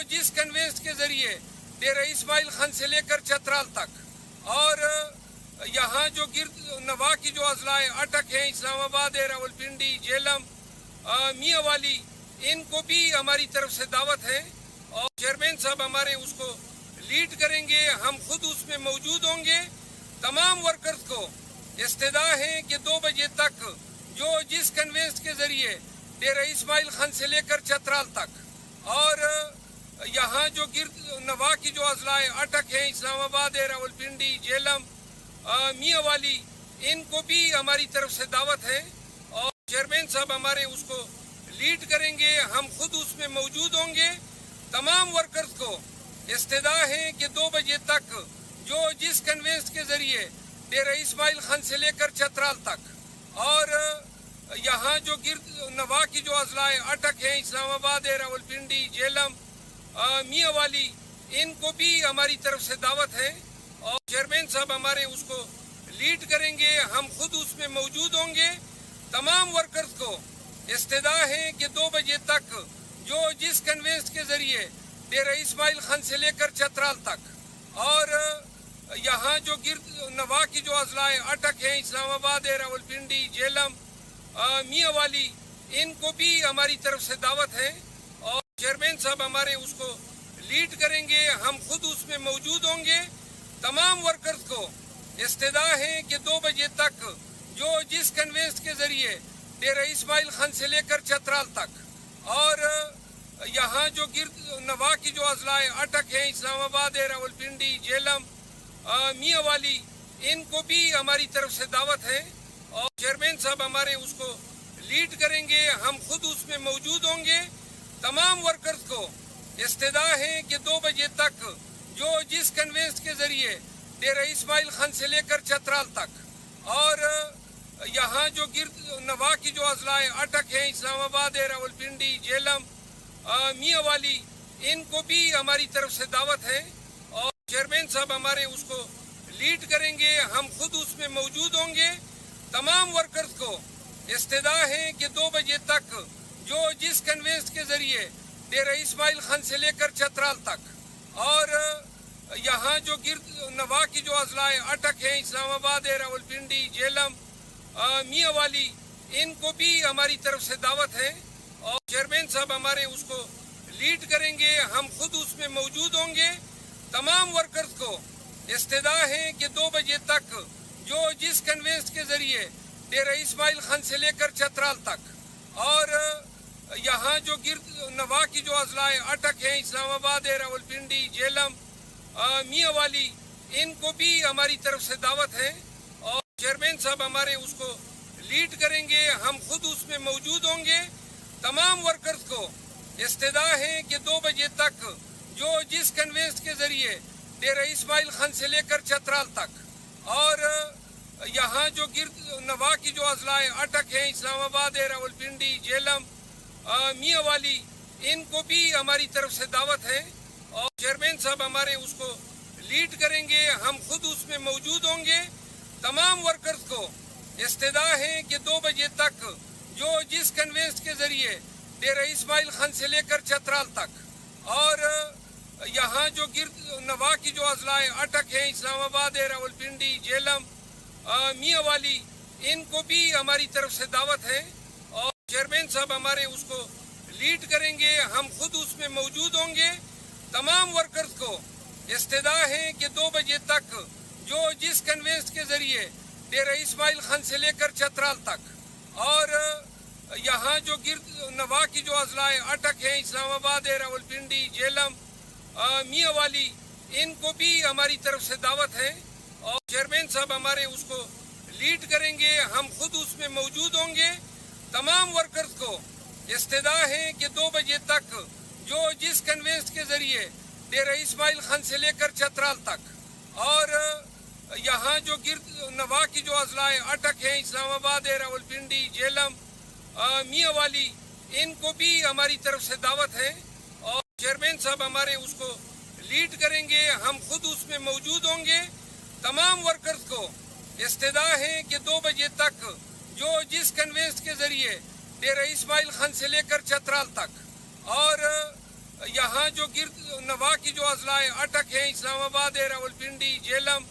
جس کنوینس کے ذریعے ڈیرہ اسماعیل خان سے لے کر چترال تک اور یہاں جو گرد نواح کی جو اضلاع اٹک ہیں، اسلام آباد ہے، راولپنڈی، جیلم، میاں والی، ان کو بھی ہماری طرف سے دعوت ہے اور چیئرمین صاحب ہمارے اس کو لیڈ کریں گے، ہم خود اس میں موجود ہوں گے۔ تمام ورکرز کو استدعا ہے کہ 2 بجے تک جو جس کنوینس کے ذریعے ڈیرہ اسماعیل خان سے لے کر چترال تک اور یہاں جو گرد نواح کی جو اضلاع اٹک ہیں، اسلام آباد ہے، راولپنڈی، جیلم، میاں والی، ان کو بھی ہماری طرف سے دعوت ہے اور چیئرمین صاحب ہمارے اس کو لیڈ کریں گے، ہم خود اس میں موجود ہوں گے۔ تمام ورکرز کو استدعا ہے کہ 2 بجے تک جو جس کنوینس کے ذریعے ڈیرہ اسماعیل خان سے لے کر چترال تک اور یہاں جو گرد نواح کی جو اضلاع اٹک ہیں، اسلام آباد ہے، راولپنڈی، جیلم، میاں والی، ان کو بھی ہماری طرف سے دعوت ہے اور چیئرمین صاحب ہمارے اس کو لیڈ کریں گے، ہم خود اس میں موجود ہوں گے۔ تمام ورکرز کو استدعا ہے کہ 2 بجے تک جو جس کنوینس کے ذریعے ڈیرہ اسماعیل خان سے لے کر چترال تک اور یہاں جو گرد نواح کی جو اضلاع اٹک ہیں، اسلام آباد ہے، راولپنڈی، جیلم، میاں والی، ان کو بھی ہماری طرف سے دعوت ہے اور چیئرمین صاحب ہمارے اس کو لیڈ کریں گے، ہم خود اس میں موجود ہوں گے۔ تمام ورکرز کو استدعا ہے کہ 2 بجے تک جو جس کنوینس کے ذریعے ڈیرہ اسماعیل خان سے لے کر چترال تک اور یہاں جو گرد نواح کی جو اضلاع اٹک ہیں، اسلام آباد ہے، راولپنڈی، جیلم، میاں والی، ان کو بھی ہماری طرف سے دعوت ہے اور چیئرمین صاحب ہمارے اس کو لیڈ کریں گے، ہم خود اس میں موجود ہوں گے۔ تمام ورکرز کو استدعا ہے کہ 2 بجے تک جو جس کنوینس کے ذریعے ڈیرہ اسماعیل خان سے لے کر چترال تک اور یہاں جو گرد نواح کی جو اضلاع اٹک ہیں، اسلام آباد ہے، راولپنڈی، جیلم، میاں والی، ان کو بھی ہماری طرف سے دعوت ہے اور چیئرمین صاحب ہمارے اس کو لیڈ کریں گے، ہم خود اس میں موجود ہوں گے۔ تمام ورکرز کو استدعا ہے کہ 2 بجے تک جو جس کنوینس کے ذریعے ڈیرہ اسماعیل خان سے لے کر چترال تک اور یہاں جو گرد نواح کی جو اضلاع اٹک ہیں، اسلام آباد ہے، راولپنڈی، جیلم، میاں والی، ان کو بھی ہماری طرف سے دعوت ہے اور چیئرمین صاحب ہمارے اس کو لیڈ کریں گے، ہم خود اس میں موجود ہوں گے۔ تمام ورکرز کو استدعا ہے کہ 2 بجے تک جو جس کنوینس کے ذریعے ڈیرہ اسماعیل خان سے لے کر چترال تک اور یہاں جو گرد نواح کی جو اضلاع اٹک ہیں، اسلام آباد ہے، راولپنڈی، جیلم، میاں والی، ان کو بھی ہماری طرف سے دعوت ہے اور چیئرمین صاحب ہمارے اس کو لیڈ کریں گے، ہم خود اس میں موجود ہوں گے۔ تمام ورکرز کو استدعا ہے کہ 2 بجے تک جو جس کنوینس کے ذریعے ڈیرہ اسماعیل خان سے لے کر چترال تک اور یہاں جو گرد نواح کی جو اضلاع اٹک ہیں، اسلام آباد ہے، راولپنڈی، جیلم، میاں والی، ان کو بھی ہماری طرف سے دعوت ہے اور چیئرمین صاحب ہمارے اس کو لیڈ کریں گے، ہم خود اس میں موجود ہوں گے۔ تمام ورکرز کو استدعا ہے کہ 2 بجے تک جو جس کنوینس کے ذریعے ڈیرہ اسماعیل خان سے لے کر چترال تک اور یہاں جو گرد نواح کی جو اضلاع اٹک ہیں، اسلام آباد ہے، راولپنڈی، جیلم، میاں والی، ان کو بھی ہماری طرف سے دعوت ہے اور چیئرمین صاحب ہمارے اس کو لیڈ کریں گے، ہم خود اس میں موجود ہوں گے۔ تمام ورکرز کو استدعا ہے کہ 2 بجے تک جو جس کنوینس کے ذریعے ڈیرہ اسماعیل خان سے لے کر چترال تک اور یہاں جو گرد نواح کی جو اضلاع اٹک ہیں، اسلام آباد ہے، راولپنڈی، جیلم، میاں والی، ان کو بھی ہماری طرف سے دعوت ہے اور چیئرمین صاحب ہمارے اس کو لیڈ کریں گے، ہم خود اس میں موجود ہوں گے۔ تمام ورکرز کو استدعا ہے کہ 2 بجے تک جو جس کنوینس کے ذریعے ڈیرہ اسماعیل خان سے لے کر چترال تک اور یہاں جو گرد نواح کی جو اضلاع اٹک ہیں، اسلام آباد ہے، راولپنڈی، جیلم، میاں والی، ان کو بھی ہماری طرف سے دعوت ہے اور چیئرمین صاحب ہمارے اس کو لیڈ کریں گے، ہم خود اس میں موجود ہوں گے۔ تمام ورکرز کو استدعا ہے کہ 2 بجے تک جو جس کنوینس کے ذریعے ڈیرہ اسماعیل خان سے لے کر چترال تک اور یہاں جو گرد نواح کی جو اضلاع اٹک ہیں، اسلام آباد ہے، راولپنڈی، جیلم